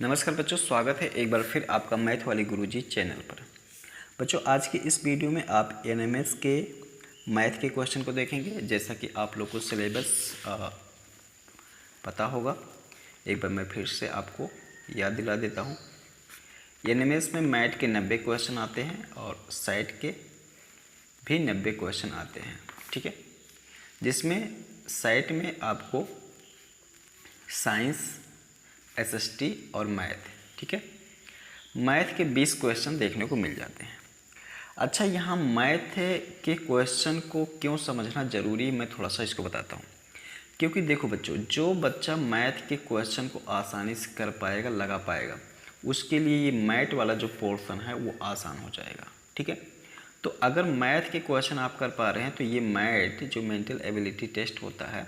नमस्कार बच्चों, स्वागत है एक बार फिर आपका मैथ वाले गुरुजी चैनल पर। बच्चों, आज की इस वीडियो में आप एनएमएस के मैथ के क्वेश्चन को देखेंगे। जैसा कि आप लोग को सिलेबस पता होगा, एक बार मैं फिर से आपको याद दिला देता हूँ। एनएमएस में मैथ के 90 क्वेश्चन आते हैं और साइट के भी 90 क्वेश्चन आते हैं, ठीक है। जिसमें साइट में आपको साइंस, एसएसटी और मैथ, ठीक है, मैथ के 20 क्वेश्चन देखने को मिल जाते हैं। अच्छा, यहाँ मैथ के क्वेश्चन को क्यों समझना ज़रूरी है, मैं थोड़ा सा इसको बताता हूँ। क्योंकि देखो बच्चों, जो बच्चा मैथ के क्वेश्चन को आसानी से कर पाएगा, लगा पाएगा, उसके लिए ये मैथ वाला जो पोर्शन है वो आसान हो जाएगा, ठीक है। तो अगर मैथ के क्वेश्चन आप कर पा रहे हैं तो ये मैथ जो मेंटल एबिलिटी टेस्ट होता है,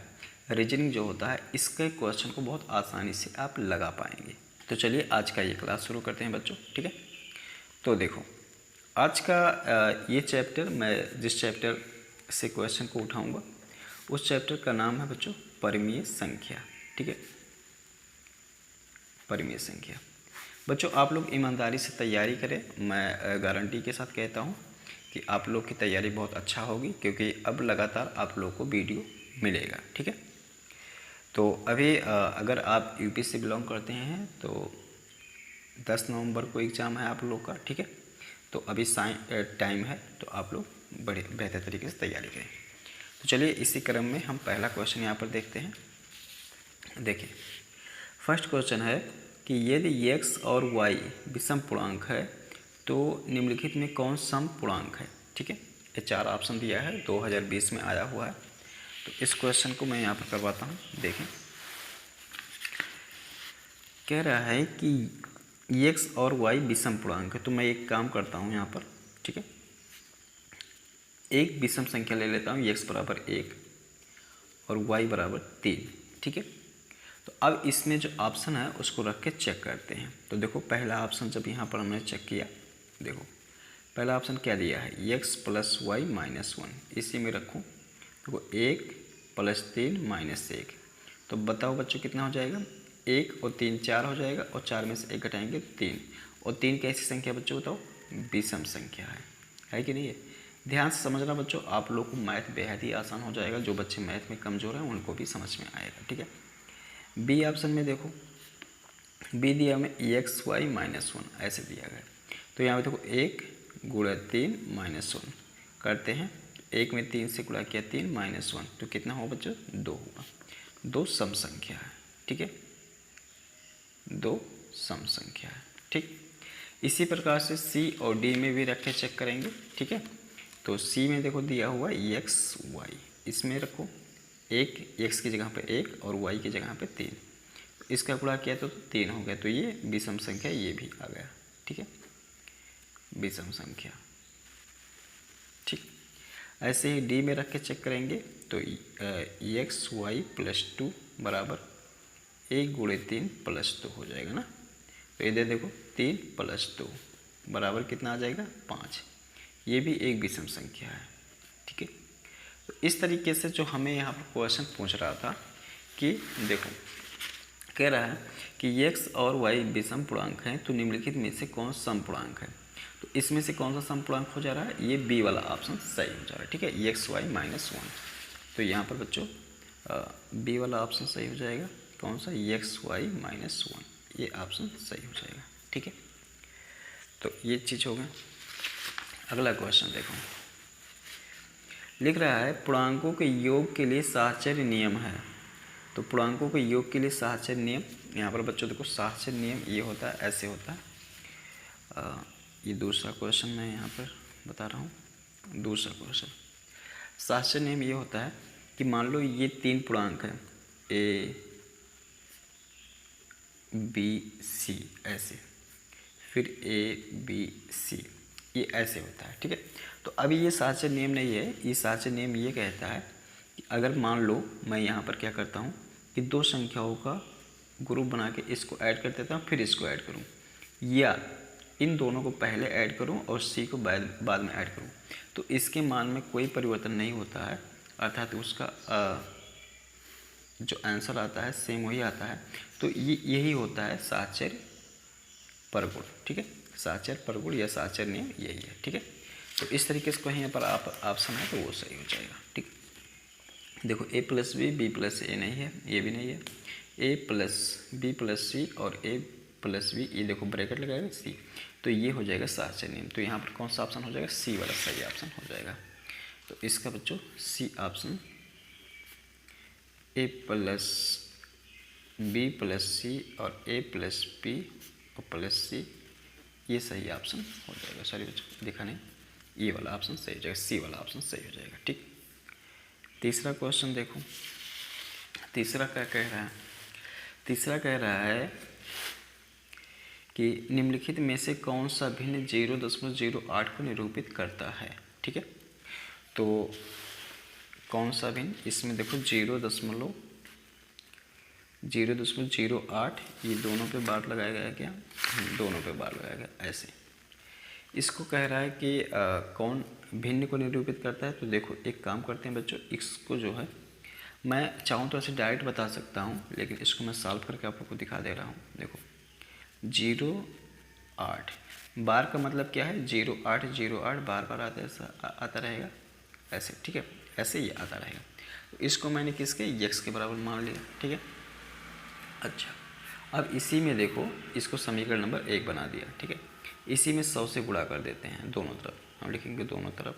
रीजनिंग जो होता है, इसके क्वेश्चन को बहुत आसानी से आप लगा पाएंगे। तो चलिए आज का ये क्लास शुरू करते हैं बच्चों, ठीक है। तो देखो, आज का ये चैप्टर, मैं जिस चैप्टर से क्वेश्चन को उठाऊंगा उस चैप्टर का नाम है बच्चों परिमेय संख्या, ठीक है। परिमेय संख्या। बच्चों, आप लोग ईमानदारी से तैयारी करें। मैं गारंटी के साथ कहता हूँ कि आप लोग की तैयारी बहुत अच्छा होगी, क्योंकि अब लगातार आप लोग को वीडियो मिलेगा, ठीक है। तो अभी अगर आप यूपी से बिलोंग करते हैं तो 10 नवंबर को एग्ज़ाम है आप लोग का, ठीक है। तो अभी टाइम है, तो आप लोग बड़े बेहतर तरीके से तैयारी करें। तो चलिए इसी क्रम में हम पहला क्वेश्चन यहाँ पर देखते हैं। देखिए, फर्स्ट क्वेश्चन है कि यदि x और y विषम पूर्णांक है तो निम्नलिखित में कौन सम पूर्णांक है, ठीक है। ये 4 ऑप्शन दिया है, 2020 में आया हुआ है। तो इस क्वेश्चन को मैं यहाँ पर करवाता हूँ। देखें, कह रहा है कि x और y विषम पूर्णांक है। तो मैं एक काम करता हूँ यहाँ पर, ठीक है, एक विषम संख्या ले लेता हूँ, x बराबर 1 और y बराबर 3, ठीक है। तो अब इसमें जो ऑप्शन है उसको रख के चेक करते हैं। तो देखो, पहला ऑप्शन जब यहाँ पर हमने चेक किया, देखो पहला ऑप्शन क्या दिया है, x प्लस वाई माइनस 1, इसी में रखूँ। देखो 1 प्लस 3 माइनस 1, तो बताओ बच्चों कितना हो जाएगा, 1 और 3 4 हो जाएगा, और 4 में से 1 घटाएंगे 3, और 3 कैसी संख्या बच्चों बताओ, विषम संख्या है कि नहीं है। ध्यान से समझना बच्चों, आप लोग को मैथ बेहद ही आसान हो जाएगा। जो बच्चे मैथ में कमज़ोर हैं उनको भी समझ में आएगा, ठीक है। बी ऑप्शन में देखो, बी दिया हमें एक्स वाई माइनस 1, ऐसे दिया गया। तो यहाँ पे देखो 1 गुणा 3 माइनस 1 करते हैं, 1 में 3 से गुणा किया 3 माइनस 1, तो कितना हो बच्चों, 2 हुआ। 2 सम संख्या है, ठीक है, 2 सम संख्या है, ठीक। इसी प्रकार से सी और डी में भी रख के चेक करेंगे, ठीक है। तो सी में देखो दिया हुआ एक्स वाई, इसमें रखो 1, एक्स की जगह पे 1 और वाई की जगह पे 3, इसका गुणा किया तो 3 हो गया। तो ये विषम संख्या, ये भी आ गया, ठीक है, विषम संख्या, ठीक। ऐसे ही डी में रख के चेक करेंगे तो एक्स वाई प्लस 2 बराबर 1 गुणे 3 प्लस 2 हो जाएगा ना। तो इधर देखो 3 प्लस 2 बराबर कितना आ जाएगा, 5। ये भी एक विषम संख्या है, ठीक है। तो इस तरीके से जो हमें यहाँ पर क्वेश्चन पूछ रहा था कि देखो, कह रहा है कि x और y विषम पूर्णांक हैं तो निम्नलिखित में से कौन सम पूर्णांक है। तो इसमें से कौन सा सम पूर्णांक हो जा रहा है, ये बी वाला ऑप्शन सही हो जा रहा है, ठीक है, एक्स वाई माइनस 1। तो यहाँ पर बच्चों बी वाला ऑप्शन सही हो जाएगा, कौन सा, एक्स वाई माइनस 1, ये ऑप्शन सही हो जाएगा, ठीक है। तो ये चीज़ हो गया। अगला क्वेश्चन देखो, लिख रहा है पूर्णांकों के योग के लिए साहचर्य नियम है। तो पूर्णांकों के योग के लिए साहचर्य नियम, यहाँ पर बच्चों देखो साहचर्य नियम ये होता है, ऐसे होता है। ये दूसरा क्वेश्चन मैं यहाँ पर बता रहा हूँ। दूसरा क्वेश्चन, साहचर्य नियम ये होता है कि मान लो ये 3 पूर्णांक है, ए बी सी, ऐसे, फिर ए बी सी, ये ऐसे होता है, ठीक है। तो अभी ये साहचर्य नियम नहीं है, ये साहचर्य नियम ये कहता है कि अगर मान लो मैं यहाँ पर क्या करता हूँ कि 2 संख्याओं का ग्रुप बना के इसको ऐड कर देता हूँ, फिर इसको ऐड करूँ, या इन दोनों को पहले ऐड करूँ और सी को बाद में ऐड करूँ, तो इसके मान में कोई परिवर्तन नहीं होता है, अर्थात उसका जो आंसर आता है सेम वही आता है। तो ये यही होता है साहचर्य परगुण, ठीक है। साचर परगुण या साचर नियम यही है, ठीक है। तो इस तरीके से कहीं यहाँ पर आप ऑप्शन है तो वो सही हो जाएगा, ठीक। देखो a प्लस बी प्लस ए नहीं है, ये भी नहीं है, a plus B plus C और a प्लस बी, ये देखो ब्रैकेट लगाएगा सी, तो ये हो जाएगा साचर नियम। तो यहाँ पर कौन सा ऑप्शन हो जाएगा, सी वाला सही ऑप्शन हो जाएगा। तो इसका बच्चों C option a plus B plus C और a प्लस बी और प्लस सी, ये सही ऑप्शन हो जाएगा। सॉरी बच्चों दिखा नहीं, ये वाला ऑप्शन सही हो जाएगा, सी वाला ऑप्शन सही हो जाएगा, ठीक। तीसरा क्वेश्चन देखो, तीसरा क्या कह रहा है, तीसरा कह रहा है कि निम्नलिखित में से कौन सा भिन्न 0.08 को निरूपित करता है, ठीक है। तो कौन सा भिन्न, इसमें देखो 0.08, ये दोनों पे बार लगाया गया क्या, दोनों पे बार लगाया गया ऐसे। इसको कह रहा है कि कौन भिन्न को निरूपित करता है। तो देखो एक काम करते हैं बच्चों, इसको जो है मैं चाहूँ तो ऐसे डायरेक्ट बता सकता हूँ, लेकिन इसको मैं सॉल्व करके आप लोग को दिखा दे रहा हूँ। देखो 0.8 बार का मतलब क्या है, 0.8 बार बार आता रहेगा ऐसे, ठीक है, ऐसे ही आता रहेगा। तो इसको मैंने किसके, x के बराबर मान लिया, ठीक है। अच्छा, अब इसी में देखो इसको समीकरण नंबर 1 बना दिया, ठीक है। इसी में 100 से गुणा कर देते हैं दोनों तरफ, हम लिखेंगे दोनों तरफ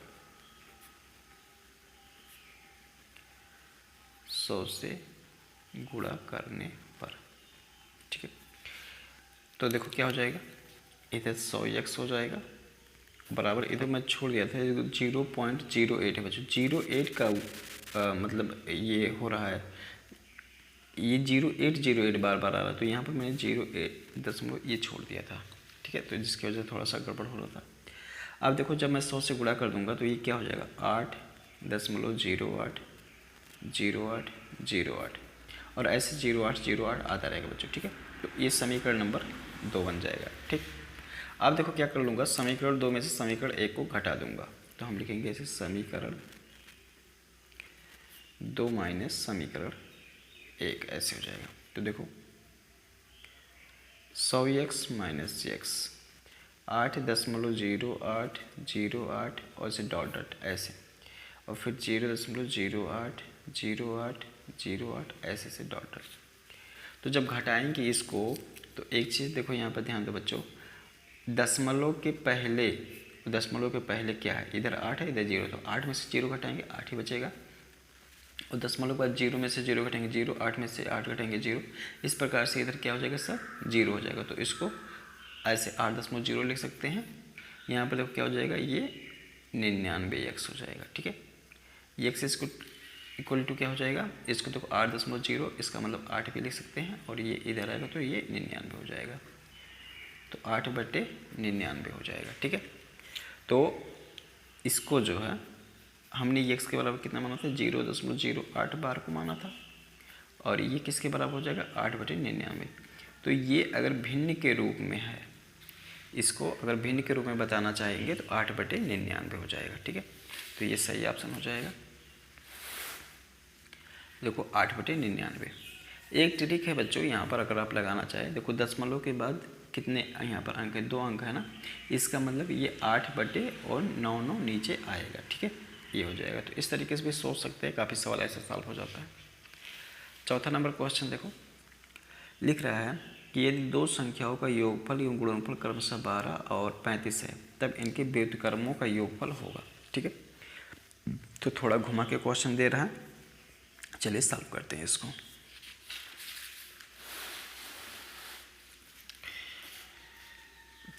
100 से गुणा करने पर, ठीक है। तो देखो क्या हो जाएगा, इधर 100x हो जाएगा बराबर, इधर मैं छोड़ दिया था 0.08 है बच्चों, 08 का मतलब ये हो रहा है, ये 0.08 बार बार आ रहा है, तो यहाँ पर मैंने 0.8 ये छोड़ दिया था, ठीक है। तो जिसकी वजह से थोड़ा सा गड़बड़ हो रहा था। अब देखो जब मैं 100 से गुणा कर दूंगा तो ये क्या हो जाएगा, 8.08 और ऐसे 0.8 आता रहेगा बच्चों, ठीक है। तो ये समीकरण नंबर 2 बन जाएगा, ठीक। अब देखो क्या कर लूँगा, समीकरण 2 में से समीकरण 1 को घटा दूंगा, तो हम लिखेंगे ऐसे समीकरण 2 माइनस समीकरण 1, ऐसे हो जाएगा। तो देखो 100x माइनस x 8.08 और इसे डॉट डॉट ऐसे, और फिर 0.08 ऐसे से डॉट डॉट। तो जब घटाएंगे इसको तो एक चीज़ देखो यहाँ पर ध्यान दो बच्चों, दशमलव के पहले क्या है, इधर 8 है इधर 0, तो 8 में से 0 घटाएंगे 8 ही बचेगा, और दशमलव के बाद 0 में से 0 घटाएंगे 0, 8 में से 8 घटाएंगे 0, इस प्रकार से इधर क्या हो जाएगा सर, 0 हो जाएगा। तो इसको ऐसे 8.0 लिख सकते हैं। यहाँ पर देखो क्या हो जाएगा, ये 99x हो जाएगा, ठीक है। ये x इसको इक्वल टू क्या हो जाएगा, इसको देखो 8.0, इसका मतलब 8 भी लिख सकते हैं, और ये इधर आएगा तो ये 99 हो जाएगा, तो 8/99 हो जाएगा, ठीक है। तो इसको जो है हमने x के बराबर कितना माना था, 0.08 बार को माना था, और ये किसके बराबर हो जाएगा, 8/99। तो ये अगर भिन्न के रूप में है, इसको अगर भिन्न के रूप में बताना चाहेंगे तो 8/99 हो जाएगा, ठीक है। तो ये सही ऑप्शन हो जाएगा। देखो 8/99। एक ट्रिक है बच्चों यहाँ पर, अगर आप लगाना चाहें, देखो दशमलव के बाद कितने यहाँ पर अंक है, 2 अंक है ना, इसका मतलब ये 8/99 नीचे आएगा, ठीक है, ये हो जाएगा। तो इस तरीके से भी सोच सकते हैं, काफ़ी सवाल ऐसे सॉल्व हो जाता है। चौथा नंबर क्वेश्चन देखो, लिख रहा है कि यदि दो संख्याओं का योगफल एवं गुणनफल क्रमशः 12 और 35 है, तब इनके व्युत्क्रमों का योगफल होगा, ठीक है। तो थोड़ा घुमा के क्वेश्चन दे रहा है, चलिए सॉल्व करते हैं इसको।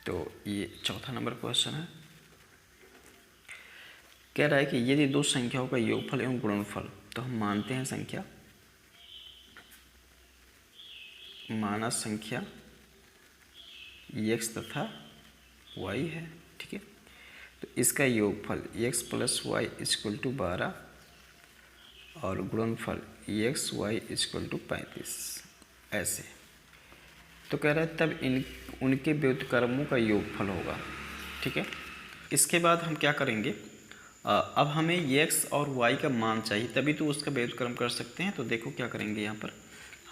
तो ये चौथा नंबर क्वेश्चन है, कह रहा है कि यदि दो संख्याओं का योगफल एवं गुणनफल, तो हम मानते हैं संख्या, माना संख्या x तथा y है, ठीक है। तो इसका योगफल x + y = 12 और गुणनफल x y = 35 ऐसे। तो कह रहा है तब उनके व्युत्क्रमों का योगफल होगा, ठीक है। इसके बाद हम क्या करेंगे, अब हमें x और y का मान चाहिए, तभी तो उसका व्युत्क्रम कर सकते हैं। तो देखो क्या करेंगे यहाँ पर,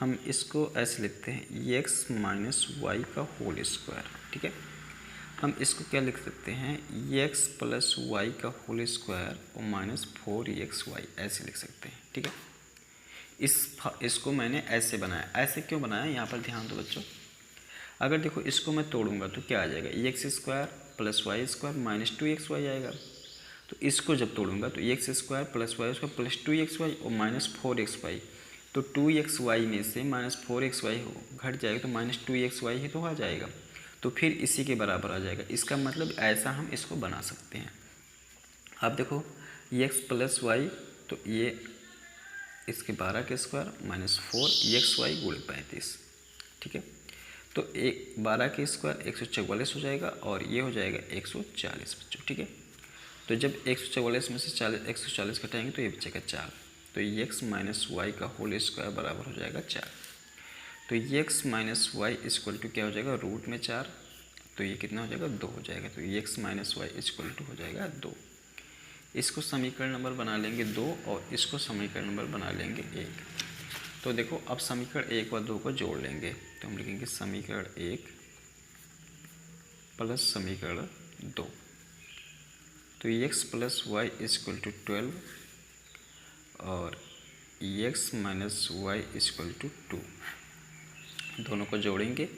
हम इसको ऐसे लिखते हैं एक्स माइनस वाई का होल स्क्वायर, ठीक है। हम इसको क्या लिख सकते हैं, एक्स प्लस वाई का होल स्क्वायर और माइनस 4xy ऐसे लिख सकते हैं, ठीक है। इसको मैंने ऐसे बनाया। ऐसे क्यों बनाया, यहाँ पर ध्यान दो बच्चों। अगर देखो इसको मैं तोड़ूंगा तो क्या आ जाएगा, x square plus y square minus 2xy आएगा। तो इसको जब तोड़ूंगा तो x square plus y square plus 2xy और माइनस 4xy, तो 2xy में से माइनस 4xy घट जाएगा तो माइनस 2xy ही तो आ जाएगा, तो फिर इसी के बराबर आ जाएगा। इसका मतलब ऐसा हम इसको बना सकते हैं। अब देखो एक्स प्लस वाई, तो ये इसके 12 के स्क्वायर माइनस 4xy गुणे 35, ठीक है। तो 12 के स्क्वायर 144 हो जाएगा और ये हो जाएगा 140 बच्चों, ठीक है। तो जब 144 में से 140 घटाएंगे तो ये बचेगा 4, तो एक्स माइनस वाई का होल स्क्वायर बराबर हो जाएगा 4। तो x minus y equal to क्या हो जाएगा, रूट में 4, तो ये कितना हो जाएगा, 2 हो जाएगा। तो x minus y equal to हो जाएगा 2। इसको समीकरण नंबर बना लेंगे 2 और इसको समीकरण नंबर बना लेंगे 1। तो देखो अब समीकरण 1 और 2 को जोड़ लेंगे, तो हम लिखेंगे समीकरण 1 प्लस समीकरण 2। तो x plus y equal to 12 और x minus y equal to 2, दोनों को जोड़ेंगे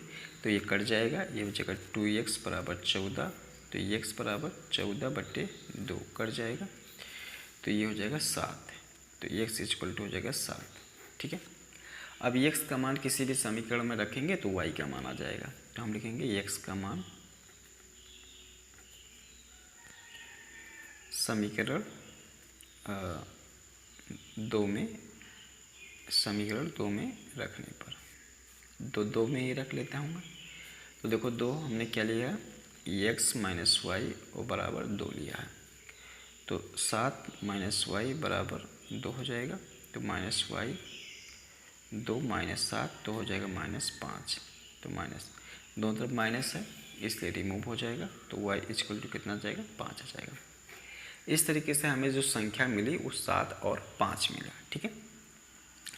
तो ये कट जाएगा, ये बचेगा 2x बराबर 14, तो x बराबर 14/2 कट जाएगा, तो ये हो जाएगा 7, तो x इक्वल टू हो जाएगा 7, ठीक है। अब x का मान किसी भी समीकरण में रखेंगे तो y का मान आ जाएगा, तो हम लिखेंगे x का मान समीकरण 2 में रखने पर, 2 में ही रख लेता हूँ मैं। तो देखो 2 हमने क्या लिया, एक्स माइनस वाई और बराबर 2 लिया है, तो 7 माइनस वाई बराबर 2 हो जाएगा, तो माइनस वाई 2 माइनस 7 तो हो जाएगा माइनस 5, तो माइनस दोनों तरफ माइनस है इसलिए रिमूव हो जाएगा, तो वाई इक्वल टू कितना जाएगा, 5 आ जाएगा। इस तरीके से हमें जो संख्या मिली वो 7 और 5 मिला, ठीक है।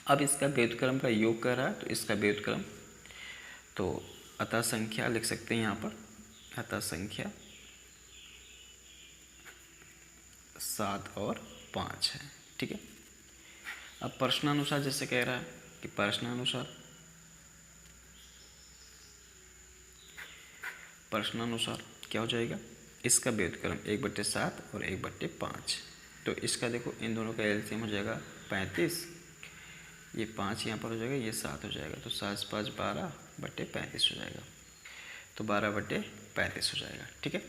अब इसका व्युत्क्रम का योग कर रहा है, तो इसका व्युत्क्रम, तो अतः संख्या लिख सकते हैं यहाँ पर, अतः संख्या 7 और 5 है, ठीक है। अब प्रश्नानुसार जैसे कह रहा है कि प्रश्नानुसार क्या हो जाएगा, इसका व्युत्क्रम 1/7 और 1/5, तो इसका देखो इन दोनों का एलसीएम हो जाएगा 35, ये 5 यहाँ पर हो जाएगा, ये 7 हो जाएगा, तो 7 5 12/35 हो जाएगा, तो 12/35 हो जाएगा, ठीक है।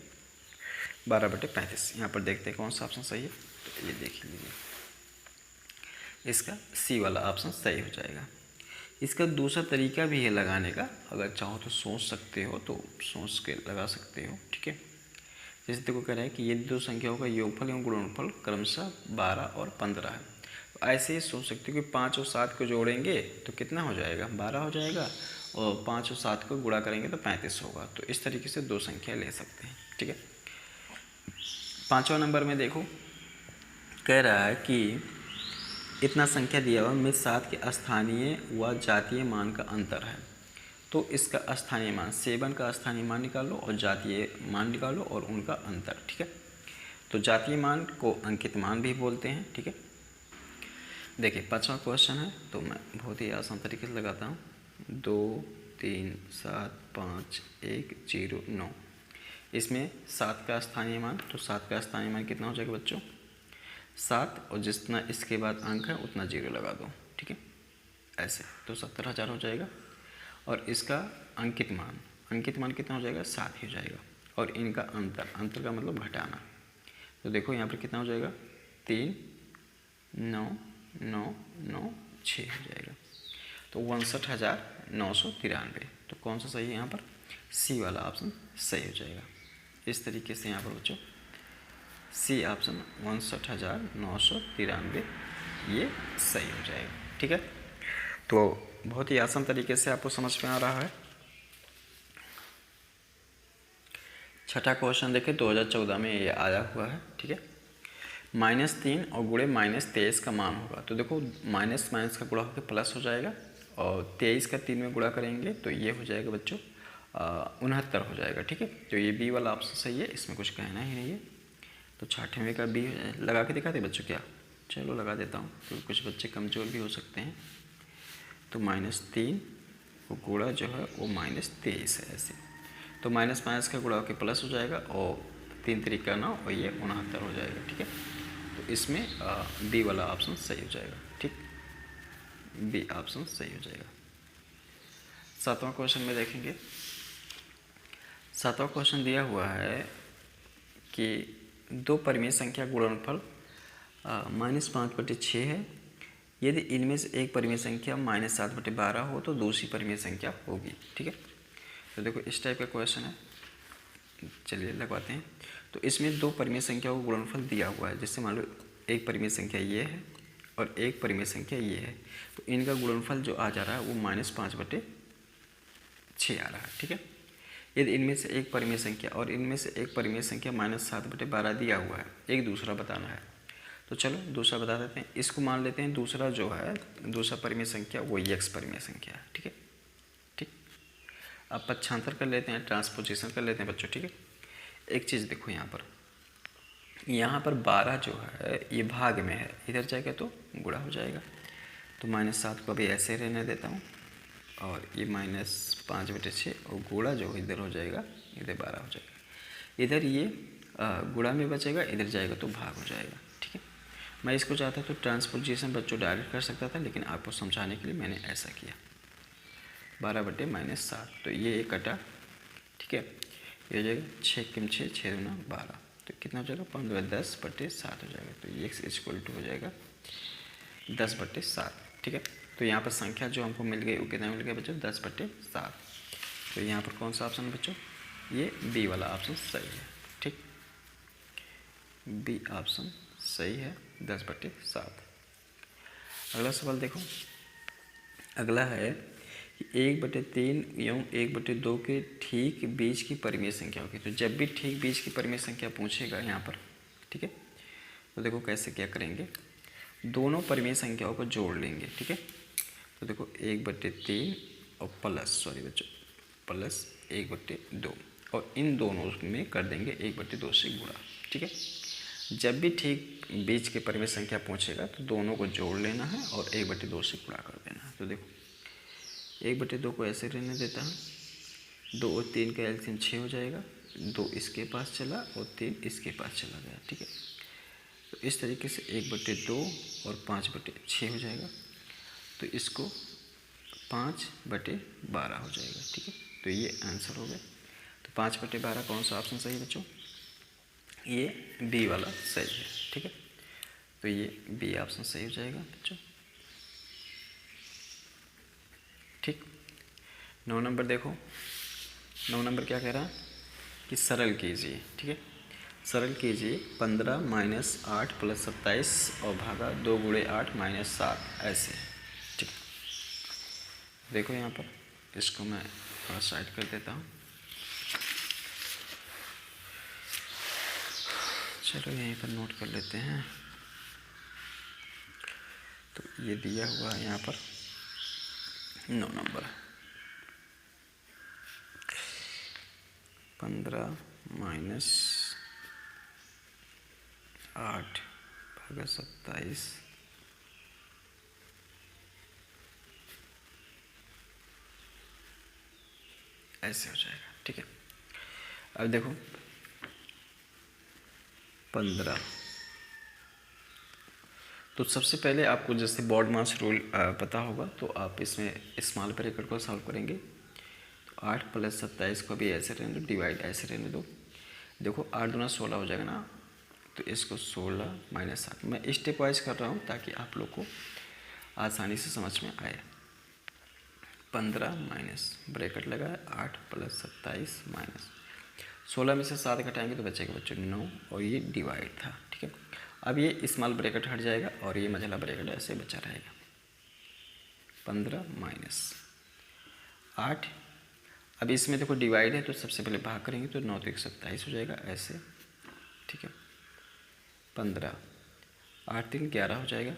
12/35 यहाँ पर देखते हैं कौन सा ऑप्शन सही है, तो ये देख लीजिए, इसका सी वाला ऑप्शन सही हो जाएगा। इसका दूसरा तरीका भी है लगाने का, अगर चाहो तो सोच सकते हो, तो सोच के लगा सकते हो, ठीक है। जैसे देखो कह रहा है कि ये दो संख्याओं का योगफल एवं गुणनफल क्रमशः 12 और 15 है, तो ऐसे ही सोच सकते हो कि 5 और 7 को जोड़ेंगे तो कितना हो जाएगा, 12 हो जाएगा, और 5 और 7 को गुणा करेंगे तो 35 होगा। तो इस तरीके से दो संख्या ले सकते हैं, ठीक है। 5वां नंबर में देखो कह रहा है कि इतना संख्या दिया हुआ में 7 के स्थानीय व जातीय मान का अंतर है, तो इसका स्थानीय मान 7 का स्थानीय मान निकालो और जातीय मान निकालो और उनका अंतर, ठीक है। तो जातीय मान को अंकित मान भी बोलते हैं, ठीक है। देखिए 5वां क्वेश्चन है, तो मैं बहुत ही आसान तरीके से लगाता हूँ, 2 3 7 5 1 0 9, इसमें 7 का स्थानीय मान, तो 7 का स्थानीय मान कितना हो जाएगा बच्चों, 7, और जितना इसके बाद अंक है उतना 0 लगा दो, ठीक है, ऐसे, तो 70,000 हो जाएगा। और इसका अंकित मान कितना हो जाएगा, 7 ही हो जाएगा, और इनका अंतर का मतलब घटाना, तो देखो यहाँ पर कितना हो जाएगा, 3 9 9 9 6 हो जाएगा, तो 59,993, तो कौन सा सही है यहाँ पर, सी वाला ऑप्शन सही हो जाएगा। इस तरीके से यहाँ पर बच्चों सी ऑप्शन 59,993 ये सही हो जाएगा, ठीक है। तो बहुत ही आसान तरीके से आपको समझ में आ रहा है। छठा क्वेश्चन देखें, 2014 में ये आया हुआ है, ठीक है। -3 और गुणे -23 का मान होगा, तो देखो माइनस का गुणा होकर प्लस हो जाएगा और 23 का 3 में गुणा करेंगे तो ये हो जाएगा बच्चों 69 हो जाएगा। ठीक है, तो ये बी वाला ऑप्शन सही है, इसमें कुछ कहना ही नहीं है। तो 6वें का बी लगा के दिखाते बच्चों क्या? चलो लगा देता हूँ, क्योंकि कुछ बच्चे कमज़ोर भी हो सकते हैं। तो -3 वो गुणा जो है वो -23 है ऐसे। तो माइनस माइनस का गुणा होकर प्लस हो जाएगा और 3 3 9 और ये 69 हो जाएगा। ठीक है, तो इसमें बी वाला ऑप्शन सही हो जाएगा। ठीक, बी ऑप्शन सही हो जाएगा। 7वां क्वेश्चन में देखेंगे। 7वां क्वेश्चन दिया हुआ है कि 2 परिमेय संख्या गुणनफल -5/6 है। यदि इनमें से एक परिमेय संख्या -7/12 हो तो दूसरी परिमेय संख्या होगी। ठीक है, तो देखो इस टाइप का क्वेश्चन है, चलिए लगवाते हैं। तो इसमें 2 परिमेय संख्या को गुणनफल दिया हुआ है। जैसे मान लो एक परिमेय संख्या ये है और एक परिमेय संख्या ये है, तो इनका गुणनफल जो आ जा रहा है वो -5/6 आ रहा है। ठीक है, यदि इनमें से एक परिमेय संख्या और इनमें से एक परिमेय संख्या -7/12 दिया हुआ है, एक दूसरा बताना है। तो चलो दूसरा बता देते हैं। इसको मान लेते हैं दूसरा जो है, दूसरा परिमेय संख्या वो x परिमेय संख्या है। ठीक है, ठीक, अब पक्षांतर कर लेते हैं, ट्रांसपोजिशन कर लेते हैं बच्चों। ठीक है, एक चीज़ देखो यहाँ पर 12 जो है ये भाग में है, इधर जाएगा तो गुणा हो जाएगा। तो -7 को अभी ऐसे रहने देता हूँ और ये -5/6 और गुणा जो इधर हो जाएगा, इधर 12 हो जाएगा। इधर ये गुणा में बचेगा, इधर जाएगा तो भाग हो जाएगा। ठीक है, मैं इसको चाहता तो ट्रांसपोजिशन बच्चों डायरेक्ट कर सकता था, लेकिन आपको समझाने के लिए मैंने ऐसा किया। 12/-7, तो ये कटा। ठीक है, ये हो जाएगा 6 के 6 6 दूना 12, तो कितना हो जाएगा 15/10/7 हो जाएगा। तो ये x = हो जाएगा 10/7। ठीक है, तो यहाँ पर संख्या जो हमको मिल गई वो कितना मिल गया बच्चों? 10/7। तो यहाँ पर कौन सा ऑप्शन है बच्चों? ये बी वाला ऑप्शन सही है। ठीक, बी ऑप्शन सही है, 10/7। अगला सवाल देखो। अगला है कि 1/3 एवं 1/2 के ठीक बीच की परिमेय संख्या होगी। तो जब भी ठीक बीच की परिमेय संख्या पूछेगा यहाँ पर, ठीक है, तो देखो कैसे क्या करेंगे, दोनों परिमेय संख्याओं को जोड़ लेंगे। ठीक है, तो देखो 1/3 और प्लस 1/2 और इन दोनों में कर देंगे 1/2 से गुणा। ठीक है, जब भी ठीक बीच के परिमेय संख्या पूछेगा तो दोनों को जोड़ लेना है और 1/2 से गुणा कर देना है। तो देखो 1/2 को ऐसे रहने देता हूँ, 2 और 3 का एलसीएम 6 हो जाएगा, 2 इसके पास चला और 3 इसके पास चला गया। ठीक है, तो इस तरीके से 1/2 और 5/6 हो जाएगा, तो इसको 5/12 हो जाएगा। ठीक है, तो ये आंसर हो गया। तो 5/12 कौन सा ऑप्शन सही है बच्चों? ये बी वाला सही है। ठीक है, तो ये बी ऑप्शन सही हो जाएगा बच्चों। ठीक, 9 नंबर देखो। 9 नंबर क्या कह रहा है कि सरल कीजिए। ठीक है, सरल कीजिए 15 - 8 + 27 और भागा 2 × 8 - 7 ऐसे। ठीक, देखो यहाँ पर इसको मैं थोड़ा साइड कर देता हूँ। चलो यहीं पर नोट कर लेते हैं। तो ये दिया हुआ है यहाँ पर 9 नंबर 15 - 8 भागा 27 ऐसे हो जाएगा। ठीक है, अब देखो 15, तो सबसे पहले आपको जैसे बोर्ड मास रूल पता होगा, तो आप इसमें स्मॉल ब्रैकेट को सॉल्व करेंगे। तो 8 + 27 को भी ऐसे रहने दो, डिवाइड ऐसे रहने दो। देखो 8 दूना 16 हो जाएगा ना, तो इसको 16 - 7 मैं स्टेप वाइज कर रहा हूँ ताकि आप लोग को आसानी से समझ में आए। 15 माइनस ब्रैकेट लगाए 8 + 27 माइनस 16 में से 7 घटाएंगे तो बचेगा बच्चों 9 और ये डिवाइड था। ठीक है, अब ये स्मॉल ब्रैकेट हट जाएगा और ये मझला ब्रैकेट ऐसे बचा रहेगा। 15 - 8, अब इसमें देखो डिवाइड है तो सबसे पहले भाग करेंगे तो 9 × 27 हो जाएगा ऐसे। ठीक है, 15 8 × 3 = 11 हो जाएगा।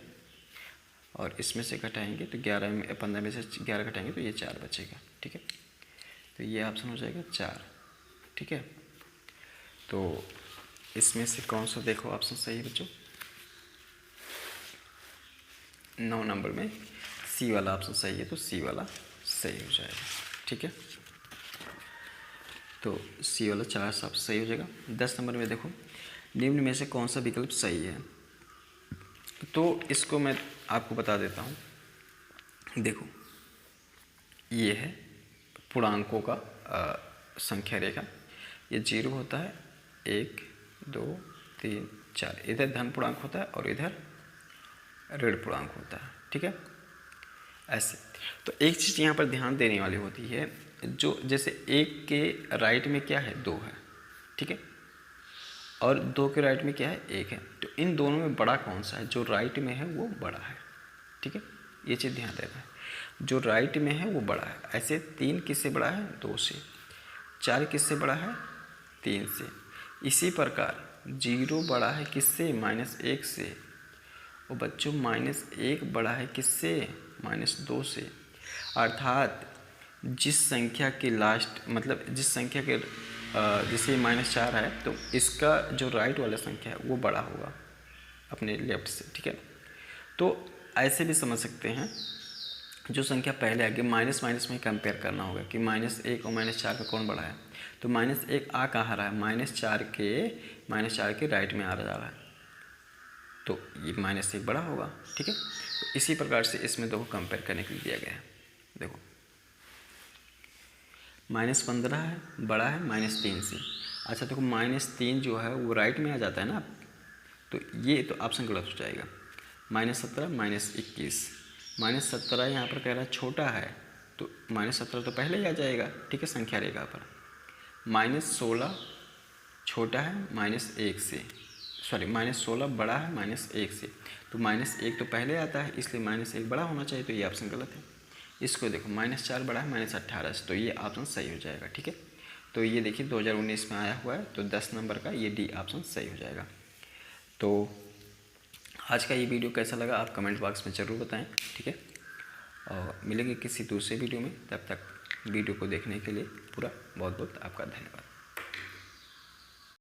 और इसमें से घटाएंगे तो 15 में से 11 घटाएंगे तो ये 4 बचेगा। ठीक है, तो ये ऑप्शन हो जाएगा 4। ठीक है, तो इसमें से कौन सा देखो ऑप्शन सही है बच्चों? 9 नंबर में सी वाला ऑप्शन सही है, तो सी वाला सही हो जाएगा। ठीक है, तो सी वाला 4 सब सही हो जाएगा। 10 नंबर में देखो, निम्न में से कौन सा विकल्प सही है? तो इसको मैं आपको बता देता हूँ। देखो, ये है पूर्णांकों का संख्या रेखा। ये 0 होता है, 1 2 3 4, इधर धन पूर्णांक होता है और इधर ऋण पूर्णांक होता है। ठीक है, ऐसे। तो एक चीज़ यहाँ पर ध्यान देने वाली होती है, जो जैसे 1 के राइट में क्या है? 2 है। ठीक है, और 2 के राइट में क्या है? 1 है। तो इन दोनों में बड़ा कौन सा है? जो राइट में है वो बड़ा है। ठीक है, ये चीज़ ध्यान देना है, जो राइट में है वो बड़ा है। ऐसे 3 किससे बड़ा है? 2 से। 4 किससे बड़ा है? 3 से। इसी प्रकार 0 बड़ा है किससे? -1 से। और बच्चों -1 बड़ा है किससे? -2 से। अर्थात जिस संख्या के लास्ट, मतलब जिस संख्या के जैसे -4 है, तो इसका जो राइट वाला संख्या है वो बड़ा होगा अपने लेफ्ट से। ठीक है, तो ऐसे भी समझ सकते हैं, जो संख्या पहले आगे माइनस माइनस में कंपेयर करना होगा कि -1 और -4 का कौन बड़ा है। तो -1 आ कहाँ रहा है? -4 के राइट में आ रहा है, तो ये -1 बड़ा होगा। ठीक है, तो इसी प्रकार से इसमें देखो कंपेयर करने के लिए दिया गया है। देखो, -15 है, बड़ा है -3 से। अच्छा देखो, -3 जो है वो राइट में आ जाता है ना, तो ये तो ऑप्शन गलत हो जाएगा। -17 -21, -17 यहाँ पर कह रहा है छोटा है, तो -17 तो पहले ही आ जाएगा। ठीक है, संख्या रेखा पर। -16 छोटा है -1 से, सॉरी -16 बड़ा है -1 से, तो -1 तो पहले आता है, इसलिए -1 बड़ा होना चाहिए, तो ये ऑप्शन गलत है। इसको देखो, -4 बड़ा है -18 से, तो ये ऑप्शन सही हो जाएगा। ठीक है, तो ये देखिए 2019 में आया हुआ है, तो 10 नंबर का ये डी ऑप्शन सही हो जाएगा। तो आज का ये वीडियो कैसा लगा आप कमेंट बॉक्स में ज़रूर बताएं। ठीक है, और मिलेंगे किसी दूसरे वीडियो में, तब तक वीडियो को देखने के लिए पूरा बहुत बहुत आपका धन्यवाद।